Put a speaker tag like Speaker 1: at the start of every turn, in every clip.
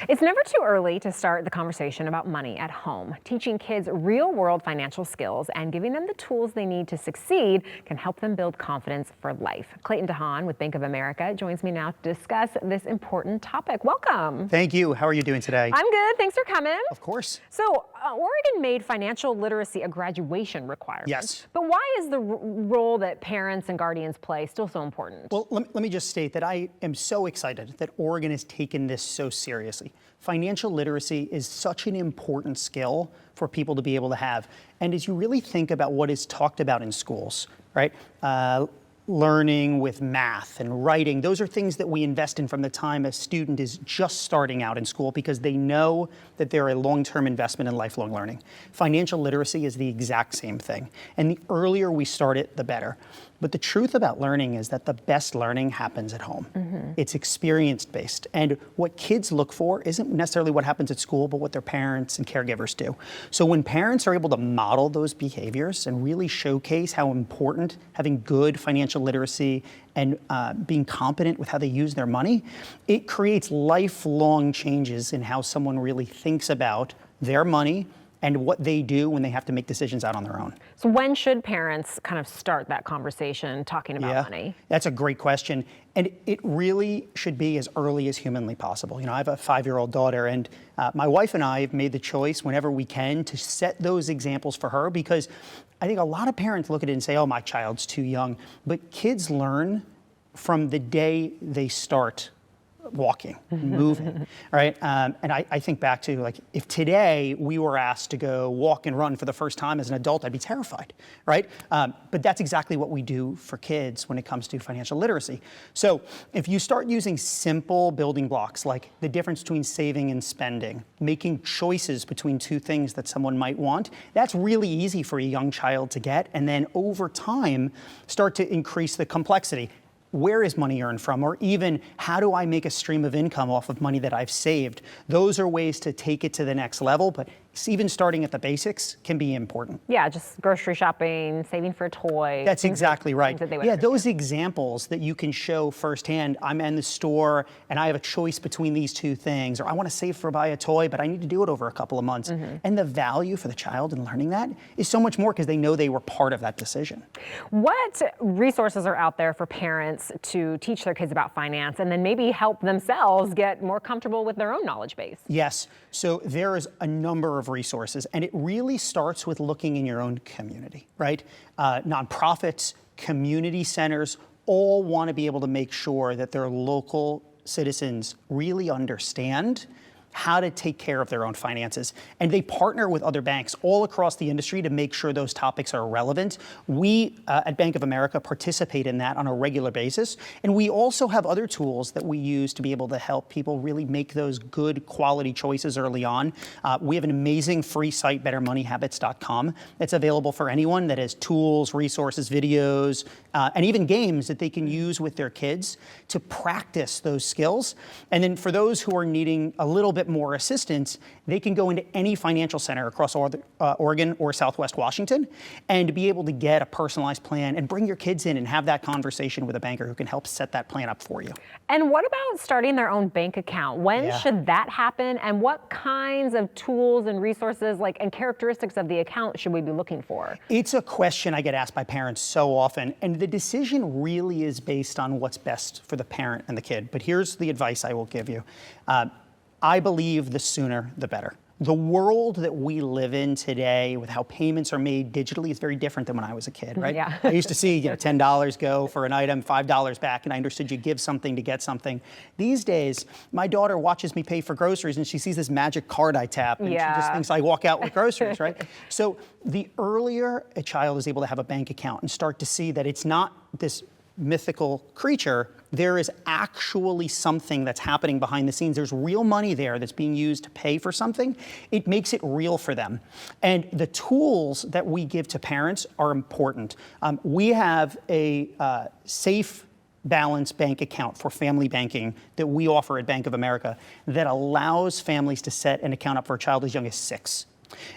Speaker 1: It's never too early to start the conversation about money at home. Teaching kids real-world financial skills and giving them the tools they need to succeed can help them build confidence for life. Clayton DeHaan with Bank of America joins me now to discuss this important topic. Welcome.
Speaker 2: Thank you. How are you doing today?
Speaker 1: I'm good. Thanks for coming.
Speaker 2: Of course.
Speaker 1: So, Oregon made financial literacy a graduation requirement.
Speaker 2: Yes.
Speaker 1: But why is the role that parents and guardians play still so important?
Speaker 2: Well, let me just state that I am so excited that Oregon has taken this so seriously. Financial literacy is such an important skill for people to be able to have. And as you really think about what is talked about in schools, right? Learning with math and writing, those are things that we invest in from the time a student is just starting out in school because they know that they're a long-term investment in lifelong learning. Financial literacy is the exact same thing. And the earlier we start it, the better. But the truth about learning is that the best learning happens at home. It's experience-based. And what kids look for isn't necessarily what happens at school, but what their parents and caregivers do. So when parents are able to model those behaviors and really showcase how important having good financial literacy and being competent with how they use their money, it creates lifelong changes in how someone really thinks about their money and what they do when they have to make decisions out on their own.
Speaker 1: So when should parents kind of start that conversation talking about money?
Speaker 2: That's a great question. And it really should be as early as humanly possible. You know, I have a 5-year-old daughter, and my wife and I have made the choice whenever we can to set those examples for her, because I think a lot of parents look at it and say, oh, my child's too young. But kids learn from the day they start walking, moving, right? And I think back to, like, if today we were asked to go walk and run for the first time as an adult, I'd be terrified, right? But that's exactly what we do for kids when it comes to financial literacy. So if you start using simple building blocks, like the difference between saving and spending, making choices between two things that someone might want, that's really easy for a young child to get. And then over time, start to increase the complexity. Where is money earned from? Or even, how do I make a stream of income off of money that I've saved? Those are ways to take it to the next level, but even starting at the basics can be important.
Speaker 1: Yeah, just grocery shopping, saving for a toy.
Speaker 2: That's exactly right. Yeah, those
Speaker 1: understand.
Speaker 2: examples that you can show firsthand. I'm in the store and I have a choice between these two things, or I want to save for buy a toy, but I need to do it over a couple of months. And the value for the child in learning that is so much more because they know they were part of that decision.
Speaker 1: What resources are out there for parents to teach their kids about finance and then maybe help themselves get more comfortable with their own knowledge base?
Speaker 2: Yes, so there is a number of resources, and it really starts with looking in your own community, right? Nonprofits, community centers, all want to be able to make sure that their local citizens really understand how to take care of their own finances. And they partner with other banks all across the industry to make sure those topics are relevant. We at Bank of America participate in that on a regular basis. And we also have other tools that we use to be able to help people really make those good quality choices early on. We have an amazing free site, bettermoneyhabits.com, that's available for anyone that has tools, resources, videos, and even games that they can use with their kids to practice those skills. And then for those who are needing a little bit more assistance, they can go into any financial center across Oregon or Southwest Washington and be able to get a personalized plan and bring your kids in and have that conversation with a banker who can help set that plan up for you.
Speaker 1: And what about starting their own bank account? When should that happen? And what kinds of tools and resources and characteristics of the account should we be looking for?
Speaker 2: It's a question I get asked by parents so often, and the decision really is based on what's best for the parent and the kid. But here's the advice I will give you. I believe the sooner, the better. The world that we live in today with how payments are made digitally is very different than when I was a kid, right?
Speaker 1: Yeah.
Speaker 2: I used to see $10 go for an item, $5 back, and I understood you give something to get something. These days, my daughter watches me pay for groceries and she sees this magic card I tap and she just thinks I walk out with groceries, right? So the earlier a child is able to have a bank account and start to see that it's not this mythical creature, there is actually something that's happening behind the scenes. There's real money there that's being used to pay for something. It makes it real for them. And the tools that we give to parents are important. We have a safe balance bank account for family banking that we offer at Bank of America that allows families to set an account up for a child as young as 6.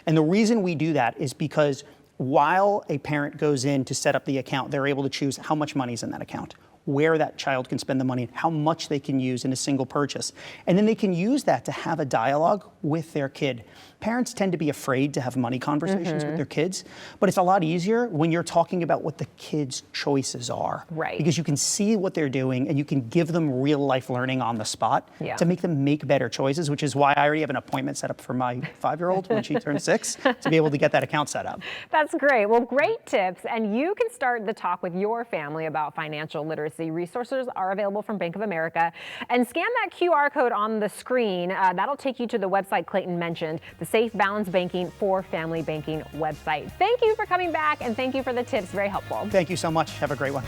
Speaker 2: And the reason we do that is because while a parent goes in to set up the account, they're able to choose how much money is in that account, where that child can spend the money and how much they can use in a single purchase. And then they can use that to have a dialogue with their kid. Parents tend to be afraid to have money conversations with their kids, but it's a lot easier when you're talking about what the kids' choices are.
Speaker 1: Right.
Speaker 2: Because you can see what they're doing and you can give them real life learning on the spot to make them make better choices, which is why I already have an appointment set up for my 5-year-old when she turns 6 to be able to get that account set up.
Speaker 1: That's great. Well, great tips. And you can start the talk with your family about financial literacy. Resources are available from Bank of America. And scan that QR code on the screen. That'll take you to the website Clayton mentioned, the Safe Balance Banking for Family Banking website. Thank you for coming back and thank you for the tips. Very helpful.
Speaker 2: Thank you so much. Have a great one.